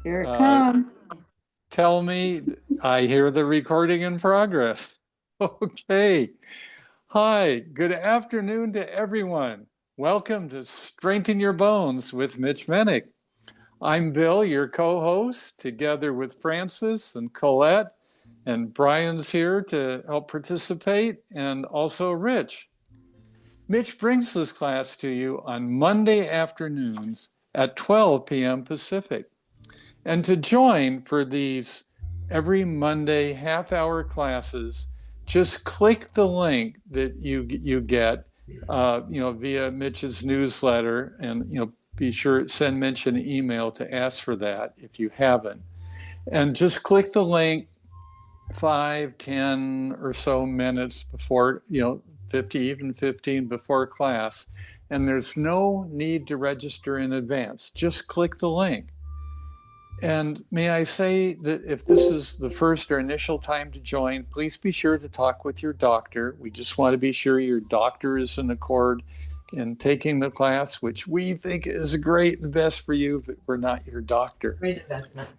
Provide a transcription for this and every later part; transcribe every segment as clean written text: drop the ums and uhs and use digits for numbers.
Here it Uh, comes. Tell me, I hear the recording in progress. Okay. Hi, good afternoon to everyone. Welcome to Strengthen Your Bones with Mitch Menick. I'm Bill, your co-host, together with Francis and Colette, and Brian's here to help participate, and also Rich. Mitch brings this class to you on Monday afternoons at 12 p.m. Pacific. And to join for these every Monday half-hour classes, just click the link that you get, via Mitch's newsletter, and be sure to send Mitch an email to ask for that if you haven't. And just click the link 5, 10 or so minutes before, 50, even 15 before class. And there's no need to register in advance. Just click the link. And may I say that if this is the first or initial time to join, please be sure to talk with your doctor. We just want to be sure your doctor is in accord in taking the class, which we think is great and best for you, but we're not your doctor. Great investment.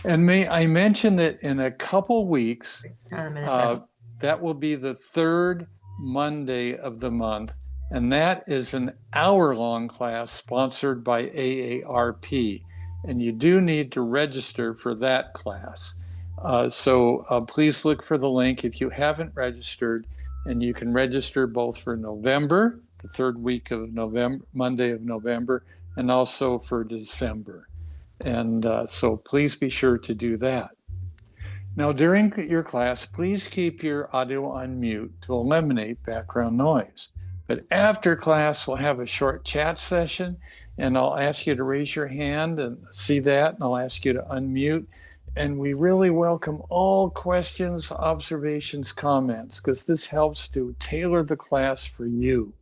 And may I mention that in a couple weeks, that will be the third Monday of the month, and that is an hour-long class sponsored by AARP. And you do need to register for that class. So please look for the link if you haven't registered, and you can register both for November, the third week of November, Monday of November, and also for December. And so please be sure to do that. Now, during your class, please keep your audio on mute to eliminate background noise. But after class, we'll have a short chat session, and I'll ask you to raise your hand and see that, and I'll ask you to unmute. And we really welcome all questions, observations, comments, because this helps to tailor the class for you.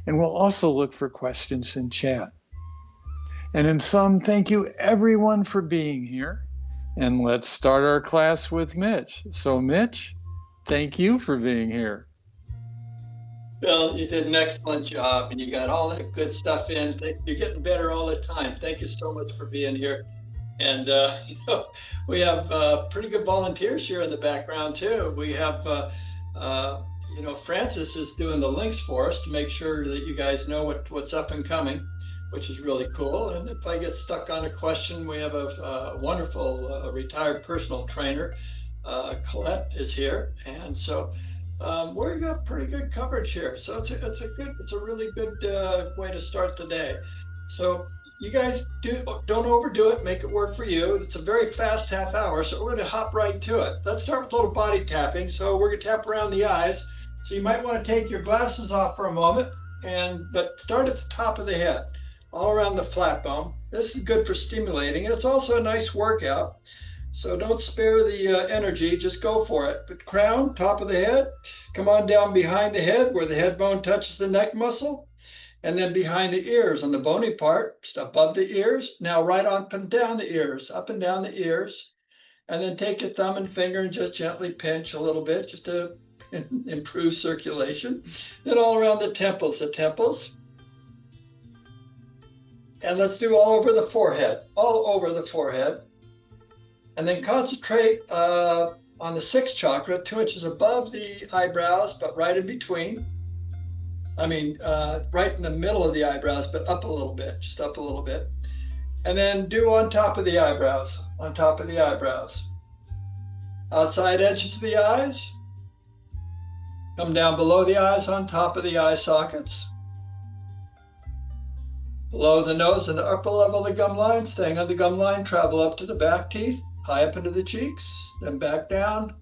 And we'll also look for questions in chat. And in sum, thank you everyone for being here. And let's start our class with Mitch. So Mitch, thank you for being here. Bill, you did an excellent job, and you got all that good stuff in. You're getting better all the time. Thank you so much for being here. And we have pretty good volunteers here in the background too. We have, Francis is doing the links for us to make sure that you guys know what's up and coming, which is really cool. And if I get stuck on a question, we have a wonderful retired personal trainer, Colette is here, and so. We've got pretty good coverage here, so it's a really good way to start the day. So you guys don't overdo it, make it work for you. It's a very fast half hour, so we're going to hop right to it. Let's start with a little body tapping. So we're going to tap around the eyes. So you might want to take your glasses off for a moment, but start at the top of the head, all around the flat bone. This is good for stimulating, and it's also a nice workout. So don't spare the energy, just go for it. But crown, top of the head, come on down behind the head where the head bone touches the neck muscle, and then behind the ears on the bony part, just above the ears. Now right up and down the ears, up and down the ears. And then take your thumb and finger and just gently pinch a little bit just to improve circulation. Then all around the temples. And let's do all over the forehead, all over the forehead. And then concentrate on the sixth chakra, 2 inches above the eyebrows, but right in between. Right in the middle of the eyebrows, but up a little bit, just up a little bit. And then do on top of the eyebrows, on top of the eyebrows. Outside edges of the eyes. Come down below the eyes, on top of the eye sockets. Below the nose and the upper level of the gum line, staying on the gum line, travel up to the back teeth. High up into the cheeks, then back down,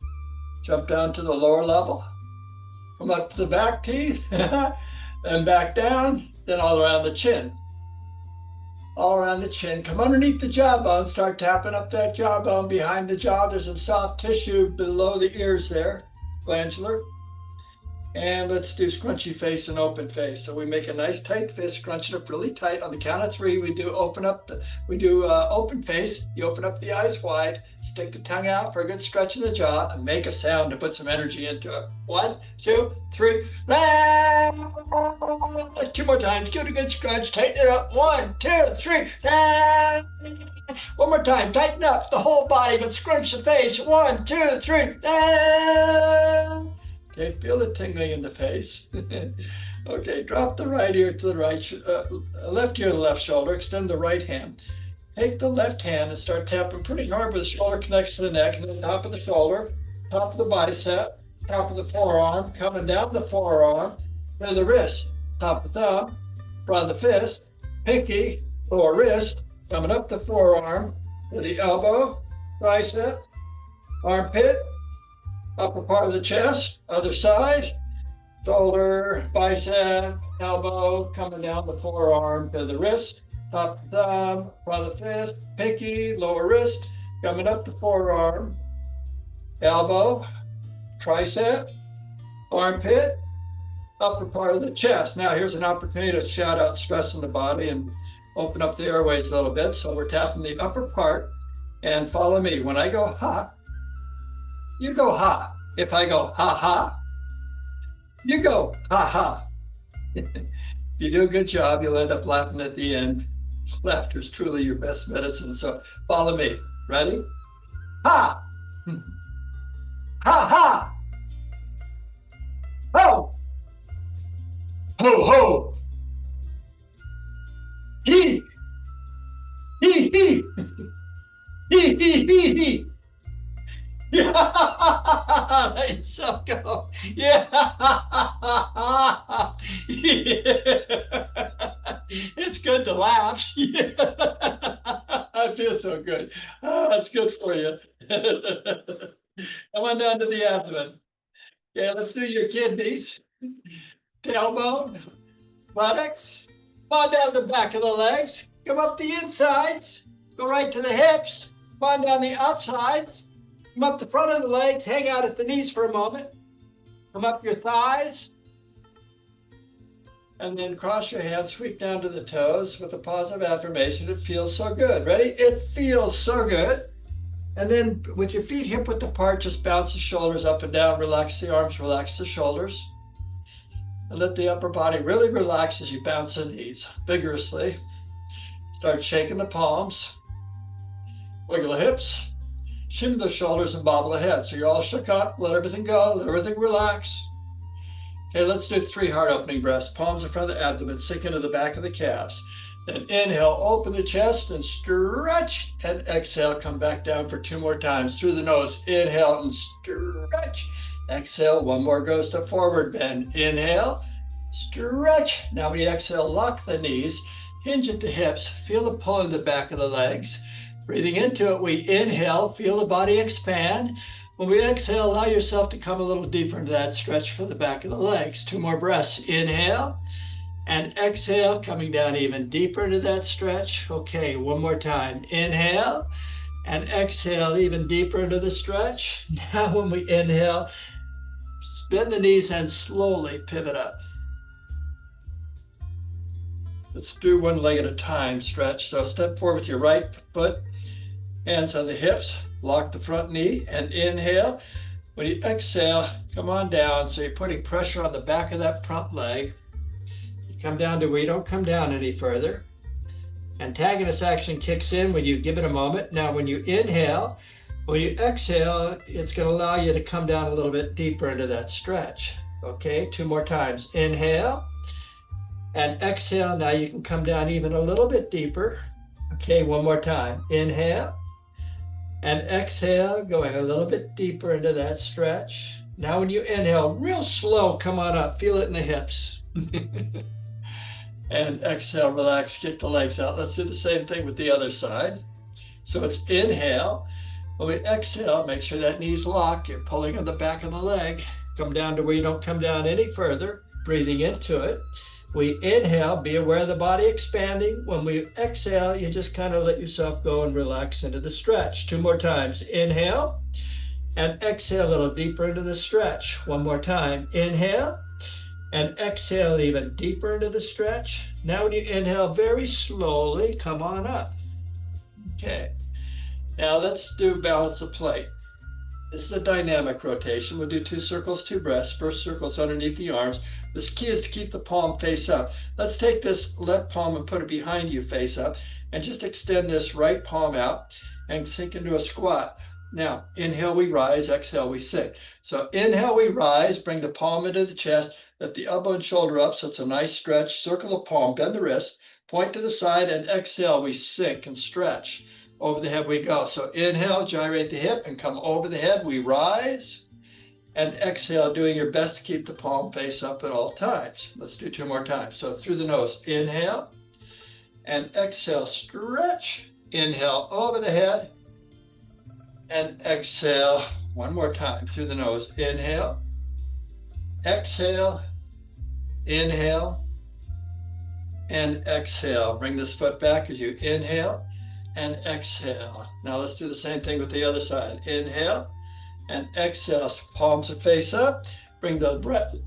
jump down to the lower level, come up to the back teeth, then back down, then all around the chin. All around the chin. Come underneath the jawbone, start tapping up that jawbone. Behind the jaw, there's some soft tissue below the ears there, glandular. And let's do scrunchy face and open face. So we make a nice tight fist, scrunch it up really tight. On the count of 3, we do open face. You open up the eyes wide, Stick the tongue out for a good stretch in the jaw and make a sound to put some energy into it. 1, 2, 3. Two more times. Give it a good stretch. Tighten it up. 1, 2, 3. One more time. Tighten up the whole body, but scrunch the face. 1, 2, 3. Okay, feel the tingling in the face. Okay, drop the right ear to the right, left ear to the left shoulder. Extend the right hand. Take the left hand and start tapping pretty hard where the shoulder connects to the neck, and then top of the shoulder, top of the bicep, top of the forearm, coming down the forearm to the wrist, top of the thumb, front of the fist, pinky, lower wrist, coming up the forearm to the elbow, tricep, armpit, upper part of the chest, other side, shoulder, bicep, elbow, coming down the forearm to the wrist, top of the thumb, front of the fist, pinky, lower wrist, coming up the forearm, elbow, tricep, armpit, upper part of the chest. Now here's an opportunity to shout out stress in the body and open up the airways a little bit. So we're tapping the upper part, and follow me. When I go ha, you go ha. If I go ha ha, you go ha ha. If you do a good job, you'll end up laughing at the end. Laughter is truly your best medicine. So follow me. Ready? Ha! Ha ha! Ho! Ho ho! He! He he! He he he he! Yeah! Let yourself go. Yeah! It's good to laugh. I feel so good. Oh, that's good for you. Come on down to the abdomen. Yeah, let's do your kidneys, tailbone, buttocks. Come on down the back of the legs. Come up the insides. Go right to the hips. Come on down the outsides. Come up the front of the legs. Hang out at the knees for a moment. Come up your thighs. And then cross your hands, sweep down to the toes with a positive affirmation. It feels so good. Ready? It feels so good. And then with your feet hip width apart, just bounce the shoulders up and down. Relax the arms, relax the shoulders. And let the upper body really relax as you bounce the knees vigorously. Start shaking the palms. Wiggle the hips. Shimmy the shoulders and bobble the head. So you're all shook up. Let everything go. Let everything relax. Okay, let's do 3 heart opening breaths. Palms in front of the abdomen, sink into the back of the calves. Then inhale, open the chest and stretch, and exhale, come back down for 2 more times through the nose. Inhale and stretch. Exhale, 1 more goes to forward bend. Inhale, stretch. Now we exhale, lock the knees, hinge at the hips, feel the pull in the back of the legs. Breathing into it, we inhale, feel the body expand. When we exhale, allow yourself to come a little deeper into that stretch for the back of the legs. 2 more breaths. Inhale and exhale, coming down even deeper into that stretch. Okay, 1 more time. Inhale and exhale even deeper into the stretch. Now when we inhale, bend the knees and slowly pivot up. Let's do 1 leg at a time stretch. So step forward with your right foot, hands on the hips. Lock the front knee and inhale. When you exhale, come on down. So you're putting pressure on the back of that front leg. You come down to where you don't come down any further. Antagonist action kicks in when you give it a moment. Now, when you inhale, when you exhale, it's going to allow you to come down a little bit deeper into that stretch. Okay, 2 more times. Inhale and exhale. Now you can come down even a little bit deeper. Okay, 1 more time. Inhale. And exhale, going a little bit deeper into that stretch. Now when you inhale, real slow, come on up. Feel it in the hips. And exhale, relax, kick the legs out. Let's do the same thing with the other side. So it's inhale. When we exhale, make sure that knee's locked. You're pulling on the back of the leg. Come down to where you don't come down any further. Breathing into it. We inhale, be aware of the body expanding. When we exhale, you just kind of let yourself go and relax into the stretch. 2 more times. Inhale and exhale a little deeper into the stretch. 1 more time. Inhale and exhale even deeper into the stretch. Now when you inhale very slowly, come on up. Okay. Now let's do balance the plate. This is a dynamic rotation. We'll do 2 circles, 2 breaths. First circle is underneath the arms. This key is to keep the palm face up. Let's take this left palm and put it behind you face up, and just extend this right palm out and sink into a squat. Now, inhale, we rise. Exhale, we sink. So inhale, we rise. Bring the palm into the chest. Lift the elbow and shoulder up so it's a nice stretch. Circle the palm, bend the wrist, point to the side, and exhale, we sink and stretch. Over the head we go. So inhale, gyrate the hip and come over the head. We rise. And exhale, doing your best to keep the palm face up at all times. Let's do 2 more times. So through the nose, inhale. And exhale, stretch. Inhale, over the head. And exhale, 1 more time. Through the nose, inhale. Exhale. Inhale. And exhale. Bring this foot back as you inhale. And exhale. Now let's do the same thing with the other side. Inhale and exhale. Palms are face up. Bring the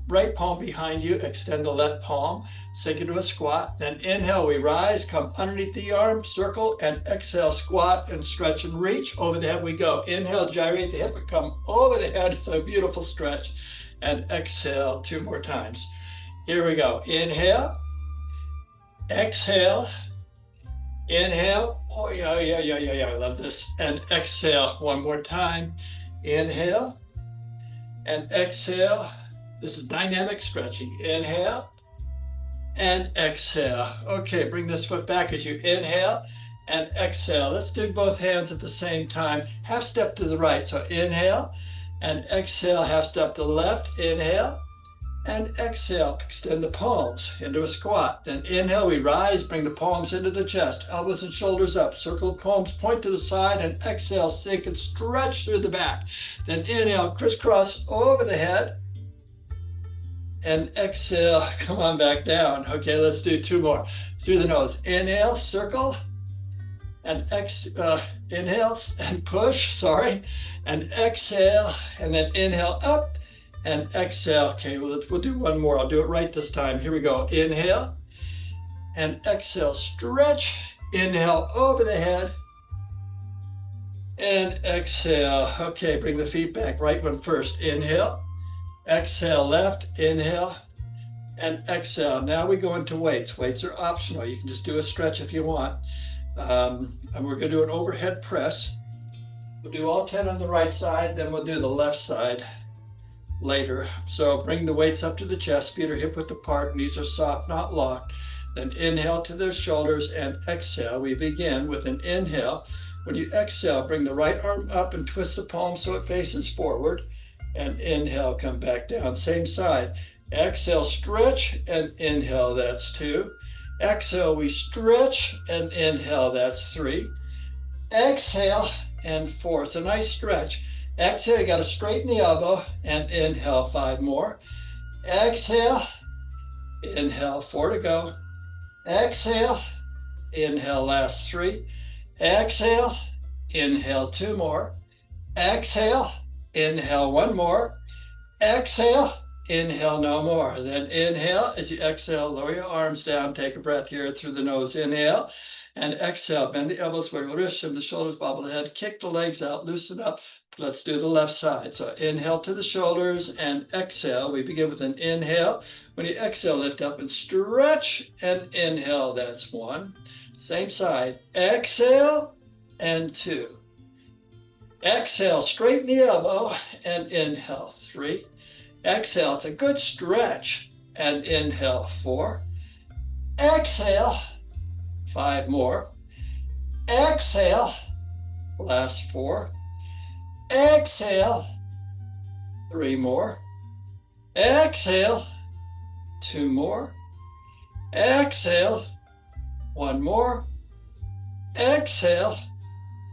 right palm behind you. Extend the left palm. Sink into a squat. Then inhale, we rise. Come underneath the arm, circle, and exhale, squat and stretch and reach. Over the head we go. Inhale, gyrate the hip and come over the head. It's a beautiful stretch. And exhale 2 more times. Here we go. Inhale. Exhale. Inhale. Oh, yeah. I love this. And exhale 1 more time. Inhale. And exhale. This is dynamic stretching. Inhale. And exhale. Okay, bring this foot back as you inhale and exhale. Let's do both hands at the same time. Half step to the right. So inhale and exhale. Half step to the left. Inhale. And exhale, extend the palms into a squat. Then inhale, we rise, bring the palms into the chest, elbows and shoulders up, circle the palms, point to the side, and exhale, sink and stretch through the back. Then inhale, crisscross over the head, and exhale, come on back down. Okay, let's do 2 more. Through the nose, inhale, circle, and inhale and push, and exhale, and then inhale up, and exhale. Okay, we'll do 1 more. I'll do it right this time. Here we go. Inhale and exhale, stretch. Inhale over the head and exhale. Okay, bring the feet back. Right one first. Inhale, exhale, left, inhale, and exhale. Now we go into weights. Weights are optional. You can just do a stretch if you want. And we're going to do an overhead press. We'll do all 10 on the right side, then we'll do the left side later. So bring the weights up to the chest, feet are hip width apart, knees are soft, not locked. Then inhale to the shoulders and exhale. We begin with an inhale. When you exhale, bring the right arm up and twist the palm so it faces forward. And inhale, come back down. Same side. Exhale, stretch, and inhale, that's 2. Exhale, we stretch, and inhale, that's 3. Exhale, and 4. It's a nice stretch. Exhale, you got to straighten the elbow and inhale 5 more. Exhale, inhale 4 to go. Exhale, inhale last 3. Exhale, inhale 2 more. Exhale, inhale 1 more. Exhale, inhale no more. Then inhale, as you exhale, lower your arms down, take a breath here through the nose. Inhale and exhale, bend the elbows, wiggle the wrists, shim the shoulders, bobble the head, kick the legs out, loosen up. Let's do the left side. So inhale to the shoulders and exhale. We begin with an inhale. When you exhale, lift up and stretch and inhale. That's 1. Same side. Exhale and 2. Exhale, straighten the elbow and inhale 3. Exhale, it's a good stretch and inhale 4. Exhale, 5 more. Exhale, last 4. Exhale, 3 more. Exhale, 2 more. Exhale, 1 more. Exhale,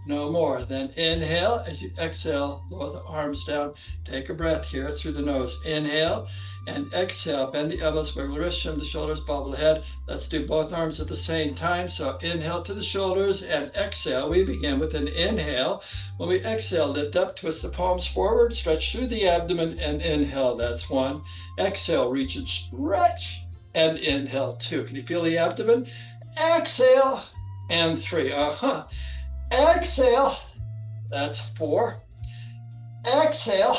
no more. Then inhale. As you exhale, lower the arms down. Take a breath here through the nose. Inhale and exhale. Bend the elbows, wiggle the wrists, shim the shoulders, bobble the head. Let's do both arms at the same time. So inhale to the shoulders and exhale. We begin with an inhale. When we exhale, lift up, twist the palms forward, stretch through the abdomen and inhale. That's 1. Exhale, reach and stretch and inhale 2. Can you feel the abdomen? Exhale and 3. Exhale That's 4. Exhale,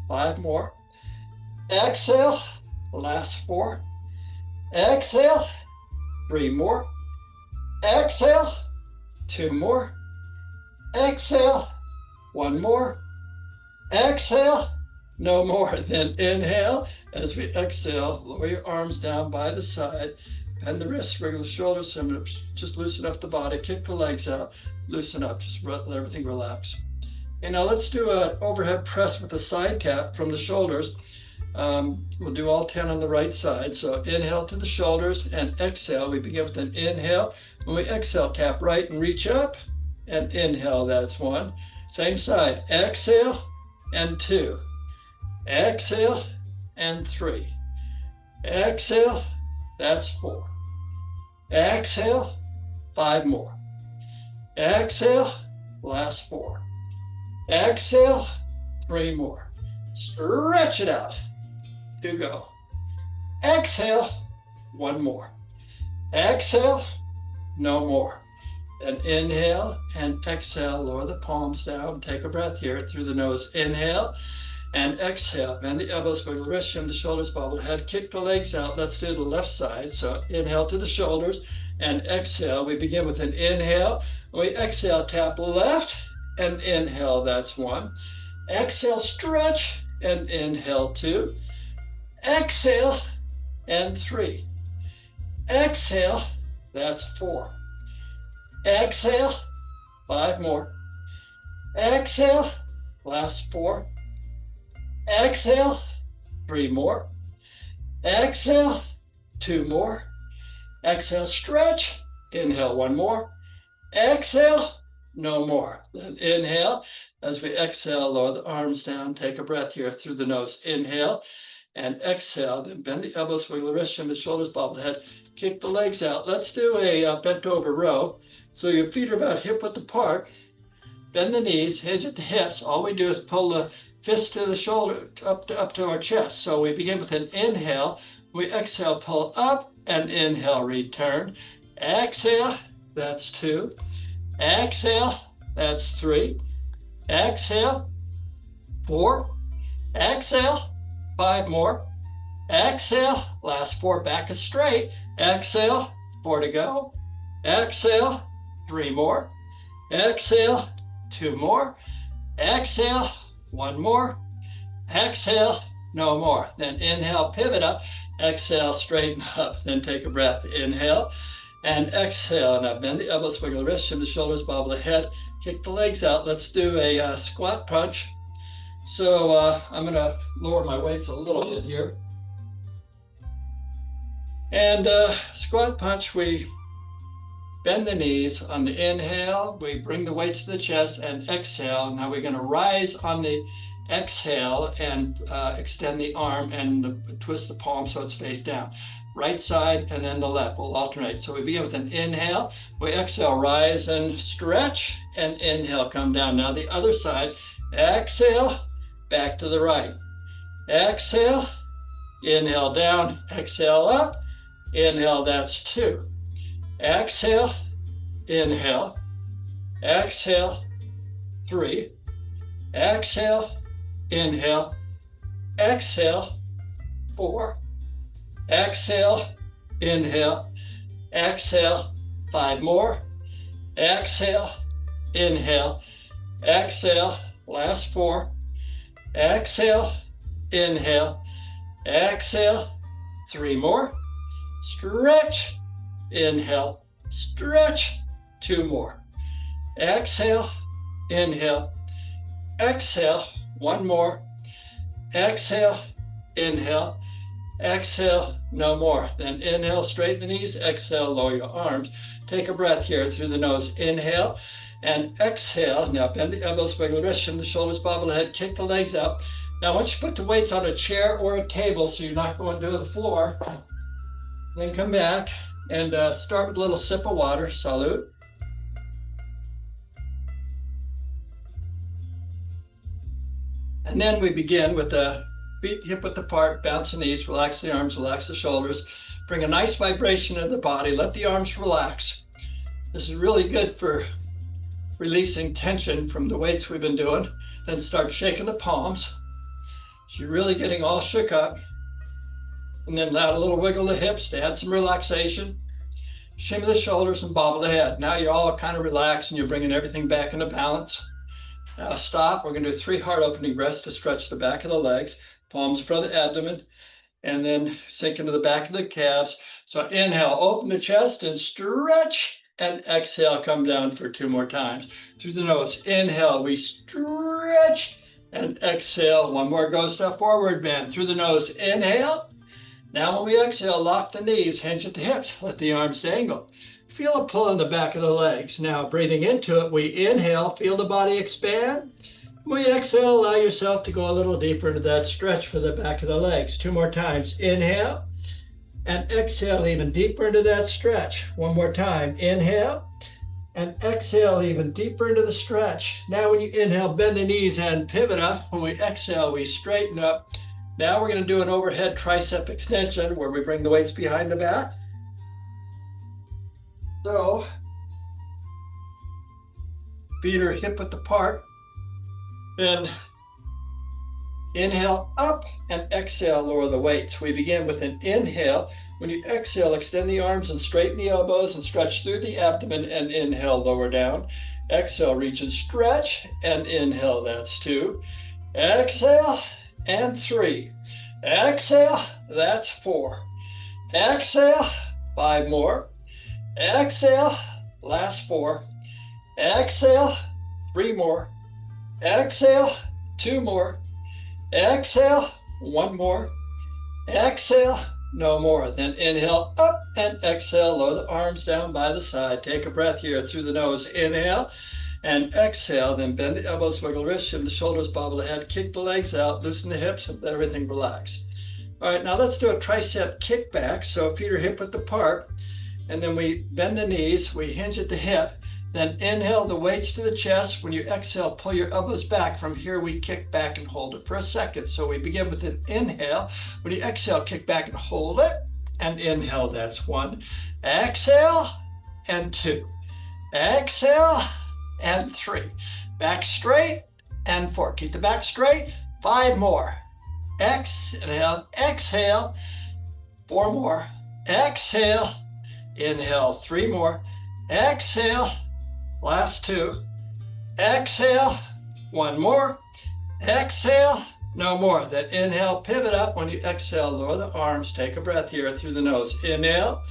5 more. Exhale, last 4. Exhale, 3 more. Exhale, 2 more. Exhale, 1 more. Exhale, no more. Then inhale. As we exhale, lower your arms down by the side, bend the wrists, wriggle the shoulders, and just loosen up the body, kick the legs out, loosen up, just let everything relax. Okay, now let's do an overhead press with a side tap from the shoulders. We'll do all 10 on the right side. So inhale to the shoulders and exhale. We begin with an inhale. When we exhale, tap right and reach up and inhale. That's 1. Same side. Exhale and 2. Exhale and 3. Exhale. That's 4. Exhale. 5 more. Exhale. Last 4. Exhale. 3 more. Stretch it out. 2 go. Exhale. 1 more. Exhale. No more. Then inhale and exhale. Lower the palms down. Take a breath here through the nose. Inhale and exhale. Bend the elbows, wiggle the wrists, shim the shoulders, bob the head, kick the legs out. Let's do the left side. So inhale to the shoulders and exhale. We begin with an inhale. We exhale, tap left and inhale. That's 1. Exhale, stretch and inhale. 2. Exhale and 3. Exhale. That's 4. Exhale. 5 more. Exhale. Last 4. Exhale. 3 more. Exhale. 2 more. Exhale, stretch. Inhale, 1 more. Exhale. No more. Then inhale. As we exhale, lower the arms down. Take a breath here through the nose. Inhale and exhale. Then bend the elbows, wiggle the wrists, shim the shoulders, bob the head, kick the legs out. Let's do a bent over row. So your feet are about hip width apart. Bend the knees, hinge at the hips. All we do is pull the fists to the shoulder, up to our chest. So we begin with an inhale. We exhale, pull up, and inhale, return. Exhale, that's 2. Exhale, that's 3. Exhale, 4. Exhale, 5 more. Exhale, last 4, back is straight. Exhale, 4 to go. Exhale, 3 more. Exhale, 2 more. Exhale, 1 more. Exhale, no more. Then inhale, pivot up. Exhale, straighten up. Then take a breath. Inhale and exhale. Now bend the elbows, wiggle the wrists, shim the shoulders, bob the head, kick the legs out. Let's do a squat punch. So I'm going to lower my weights a little bit here. And squat punch, we bend the knees on the inhale. We bring the weights to the chest and exhale. Now we're going to rise on the exhale and extend the arm and twist the palm so it's face down. Right side and then the left. We'll alternate. So we begin with an inhale. We exhale, rise and stretch, and inhale, come down. Now the other side. Exhale, back to the right. Exhale, inhale down, exhale up, inhale, that's 2. Exhale, inhale, exhale, 3. Exhale, inhale, exhale, 4. Exhale, inhale, exhale, 5 more. Exhale, inhale, exhale, last 4. Exhale, inhale, exhale, 3 more. Stretch, inhale, stretch, 2 more. Exhale, inhale, exhale, 1 more. Exhale, inhale, exhale, no more. Then inhale, straighten the knees, exhale, lower your arms. Take a breath here through the nose. Inhale and exhale. Now bend the elbows, wiggle the wrists, shim the shoulders, bob the head, kick the legs out. Now once you put the weights on a chair or a table so you're not going to the floor, then come back and start with a little sip of water. Salute. And then we begin with the feet hip width apart, bounce the knees, relax the arms, relax the shoulders. Bring a nice vibration into the body. Let the arms relax. This is really good for releasing tension from the weights we've been doing. Then start shaking the palms. So you're really getting all shook up. And then add a little wiggle of the hips to add some relaxation. Shimmy the shoulders and bobble the head. Now you're all kind of relaxed and you're bringing everything back into balance. Now stop. We're going to do 3 heart opening breaths to stretch the back of the legs, palms in front of the abdomen, and then sink into the back of the calves. So inhale, open the chest and stretch, and exhale, come down for 2 more times. Through the nose, inhale, we stretch, and exhale. 1 more goes to forward bend. Through the nose, inhale. Now when we exhale, lock the knees, hinge at the hips, let the arms dangle. Feel a pull in the back of the legs. Now breathing into it, we inhale, feel the body expand. When we exhale, allow yourself to go a little deeper into that stretch for the back of the legs. 2 more times, inhale, and exhale even deeper into that stretch. 1 more time, inhale, and exhale even deeper into the stretch. Now when you inhale, bend the knees and pivot up. When we exhale, we straighten up. Now we're going to do an overhead tricep extension where we bring the weights behind the back. So, feet are hip width apart. Then inhale up and exhale, lower the weights. We begin with an inhale. When you exhale, extend the arms and straighten the elbows and stretch through the abdomen, and inhale, lower down. Exhale, reach and stretch, and inhale, that's 2. Exhale, and 3. Exhale, that's 4. Exhale, 5 more. Exhale, last 4. Exhale, 3 more. Exhale, 2 more. Exhale, 1 more. Exhale, no more. Then inhale up and exhale, lower the arms down by the side. Take a breath here through the nose. Inhale and exhale, then bend the elbows, wiggle wrists, shim the shoulders, bobble the head, kick the legs out, loosen the hips, and let everything relax. All right, now let's do a tricep kickback. So feet are hip width apart, and then we bend the knees, we hinge at the hip, then inhale the weights to the chest. When you exhale, pull your elbows back. From here, we kick back and hold it for a second. So we begin with an inhale. When you exhale, kick back and hold it, and inhale, that's 1. Exhale, and 2. Exhale, and 3. Back straight, and 4. Keep the back straight. 5 more. Exhale, exhale. 4 more. Exhale, inhale. 3 more. Exhale, last 2. Exhale, 1 more. Exhale, no more. Then inhale, pivot up. When you exhale, lower the arms. Take a breath here through the nose. Inhale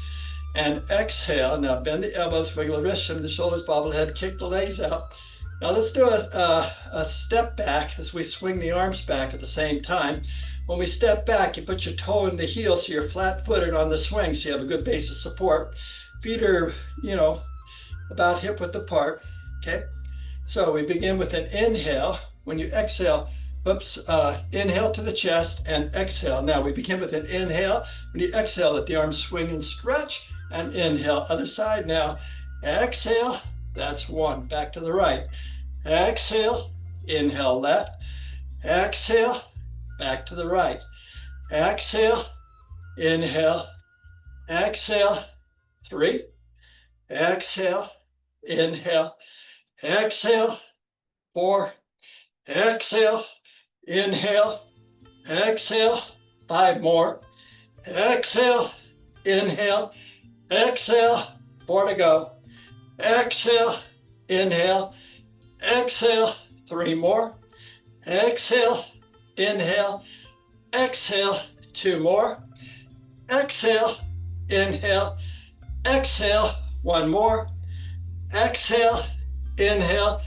and exhale. Now bend the elbows, wiggle the wrists, shim the shoulders, bobble the head, kick the legs out. Now let's do a step back as we swing the arms back at the same time. When we step back, you put your toe in the heel so you're flat-footed on the swing, so you have a good base of support. Feet are, about hip width apart, okay? So we begin with an inhale. When you exhale, inhale to the chest and exhale. Now we begin with an inhale. When you exhale, let the arms swing and stretch, and inhale. Other side now. Exhale, that's 1. Back to the right. Exhale, inhale left. Exhale, back to the right. Exhale, inhale. Exhale, 3. Exhale, inhale. Exhale, 4. Exhale, inhale. Exhale, 5 more. Exhale, inhale. Exhale, 4 to go. Exhale, inhale. Exhale, 3 more. Exhale, inhale. Exhale, 2 more. Exhale, inhale. Exhale, 1 more. Exhale, inhale.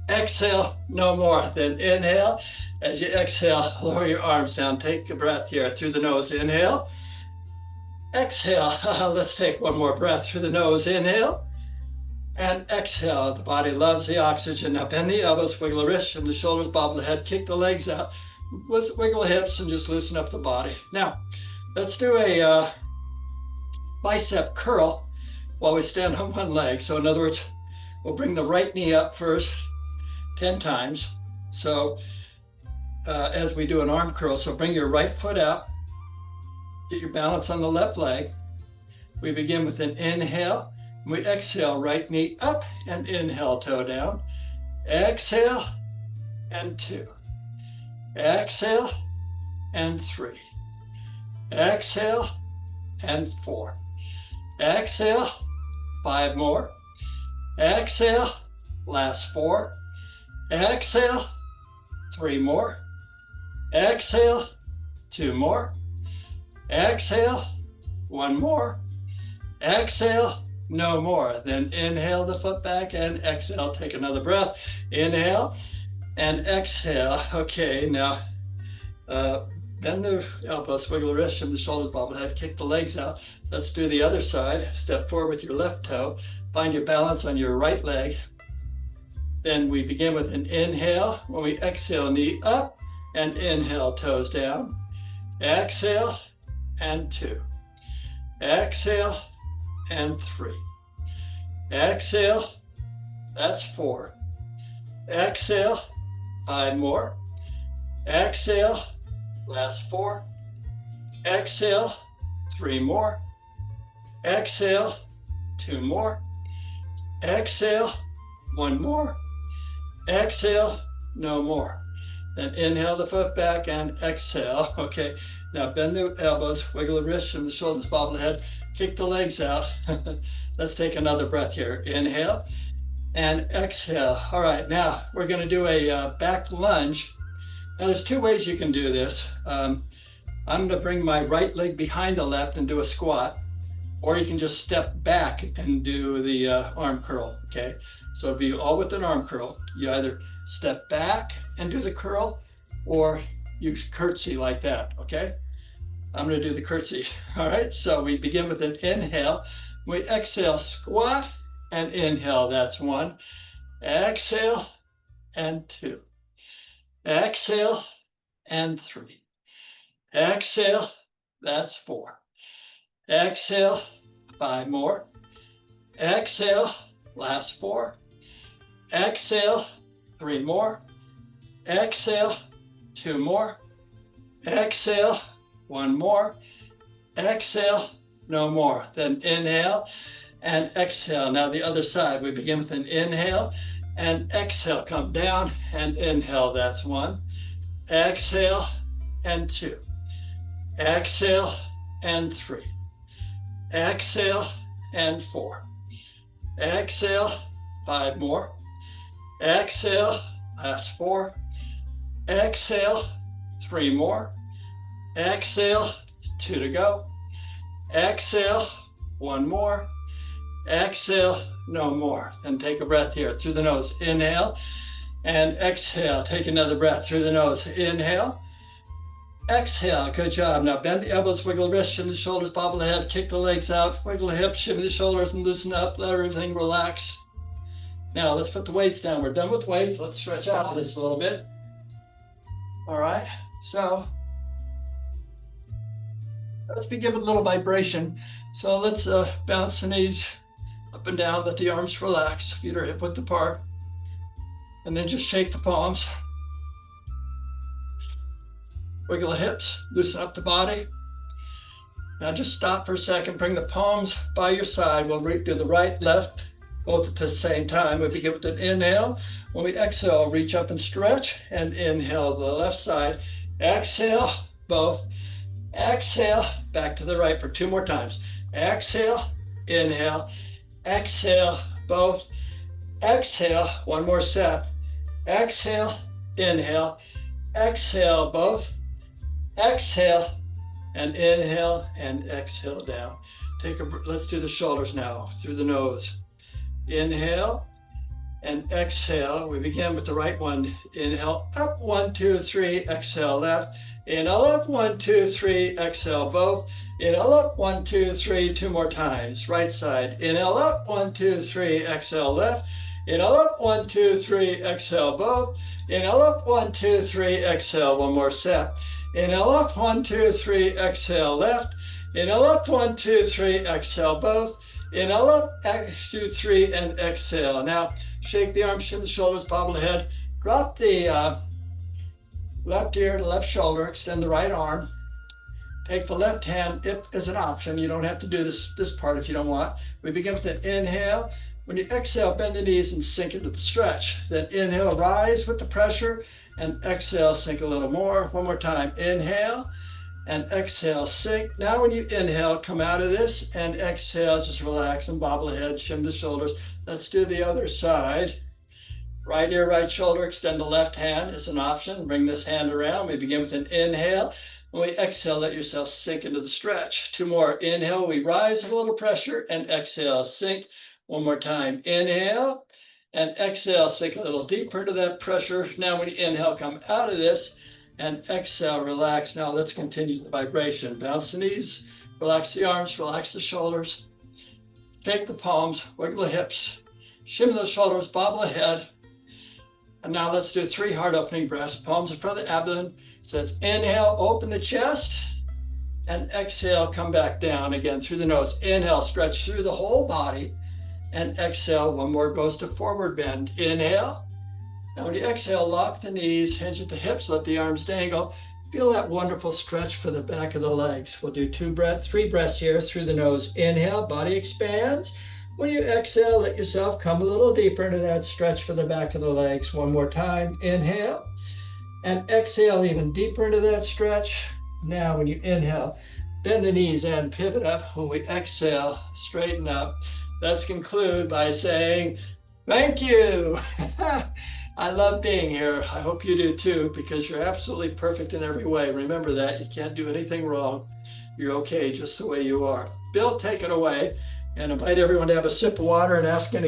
Exhale, no more. Then inhale. As you exhale, lower your arms down. Take a breath here through the nose. Inhale. Exhale. Let's take 1 more breath through the nose. Inhale. And exhale. The body loves the oxygen. Now bend the elbows, wiggle the wrists, and the shoulders, bobble the head, kick the legs out. Wiggle the hips and just loosen up the body. Now, let's do a bicep curl while we stand on one leg. So in other words, we'll bring the right knee up first 10 times. So as we do an arm curl, so bring your right foot out, get your balance on the left leg. We begin with an inhale. We exhale, right knee up and inhale, toe down. Exhale and 2. Exhale and 3. Exhale and 4. Exhale, 5 more. Exhale, last 4. Exhale, 3 more. Exhale, 2 more. Exhale, 1 more. Exhale, no more. Then inhale the foot back and exhale. Take another breath. Inhale and exhale. Okay, now bend the elbows, wiggle the wrists, shim the shoulders, bob the head, kick the legs out. Let's do the other side. Step forward with your left toe. Find your balance on your right leg. Then we begin with an inhale. When we exhale, knee up and inhale, toes down. Exhale and 2. Exhale and 3. Exhale, that's 4. Exhale, 5 more. Exhale, last 4. Exhale, 3 more. Exhale, 2 more. Exhale, 1 more. Exhale, no more. Then inhale the foot back and exhale. Okay, now bend the elbows, wiggle the wrists and the shoulders, bob the head, kick the legs out. Let's take another breath here. Inhale and exhale. All right, now we're going to do a back lunge. Now there's 2 ways you can do this. I'm going to bring my right leg behind the left and do a squat, or you can just step back and do the arm curl, okay? So it'll be all with an arm curl. You either step back and do the curl, or you curtsy like that, okay? I'm gonna do the curtsy, all right? So we begin with an inhale. We exhale, squat, and inhale, that's 1. Exhale, and 2. Exhale, and 3. Exhale, that's 4. Exhale, 5 more. Exhale, last 4. Exhale, 3 more. Exhale, 2 more. Exhale, 1 more. Exhale, no more. Then inhale and exhale. Now the other side. We begin with an inhale and exhale. Come down and inhale. That's 1. Exhale and 2. Exhale and 3. Exhale and 4. Exhale, 5 more. Exhale, last 4. Exhale, 3 more. Exhale, 2 to go. Exhale, 1 more. Exhale, no more. Then take a breath here through the nose. Inhale and exhale. Take another breath through the nose. Inhale. Exhale, good job. Now bend the elbows, wiggle the wrists, shimmy the shoulders, bobble the head, kick the legs out, wiggle the hips, shimmy the shoulders, and loosen up. Let everything relax. Now let's put the weights down. We're done with weights. Let's stretch out this a little bit. All right, so let's begin with a little vibration. So let's bounce the knees up and down, let the arms relax, feet are hip width apart, and then just shake the palms. Wiggle the hips, loosen up the body. Now just stop for a second, bring the palms by your side. We'll do the right, left, both at the same time. We begin with an inhale. When we exhale, reach up and stretch, and inhale the left side. Exhale, both. Exhale, back to the right for 2 more times. Exhale, inhale, exhale, both. Exhale, 1 more set. Exhale, inhale, exhale, both. Exhale and inhale and exhale down. Let's do the shoulders now through the nose. Inhale and exhale. We begin with the right one. Inhale up, 1, 2, 3. Exhale left. Inhale up, 1, 2, 3. Exhale both. Inhale up, 1, 2, 3. 2 more times. Right side. Inhale up, 1, 2, 3. Exhale left. Inhale up, 1, 2, 3. Exhale both. Inhale up, 1, 2, 3. Exhale. 1 more set. Inhale up, 1, 2, 3. Exhale left. Inhale up, 1, 2, 3. Exhale both. Inhale up, 2, 3, and exhale. Now shake the arms, shim the shoulders, bobble the head. Drop the left ear to left shoulder. Extend the right arm. Take the left hand if as an option. You don't have to do this part if you don't want. We begin with an inhale. When you exhale, bend the knees and sink into the stretch. Then inhale, rise with the pressure, and exhale, sink a little more. One more time. Inhale and exhale, sink. Now when you inhale, come out of this, and exhale, just relax and bob the head, shim the shoulders. Let's do the other side. Right ear, right shoulder, extend the left hand is an option. Bring this hand around. We begin with an inhale. When we exhale, let yourself sink into the stretch. Two more. Inhale, we rise with a little pressure, and exhale, sink. One more time. Inhale and exhale, sink a little deeper into that pressure. Now when you inhale, come out of this, and exhale, relax. Now let's continue the vibration. Bounce the knees, relax the arms, relax the shoulders. Take the palms, wiggle the hips, shimmy the shoulders, bob the head. And now let's do 3 heart opening breaths. Palms in front of the abdomen. So it's inhale, open the chest, and exhale, come back down again through the nose. Inhale, stretch through the whole body, and exhale. One more goes to forward bend. Inhale. Now when you exhale, lock the knees, hinge at the hips, let the arms dangle. Feel that wonderful stretch for the back of the legs. We'll do 3 breaths here through the nose. Inhale, body expands. When you exhale, let yourself come a little deeper into that stretch for the back of the legs. One more time. Inhale and exhale even deeper into that stretch. Now when you inhale, bend the knees and pivot up. When we exhale, straighten up. Let's conclude by saying thank you. I love being here. I hope you do too, because you're absolutely perfect in every way. Remember that. You can't do anything wrong. You're okay just the way you are. Bill, take it away and invite everyone to have a sip of water and ask any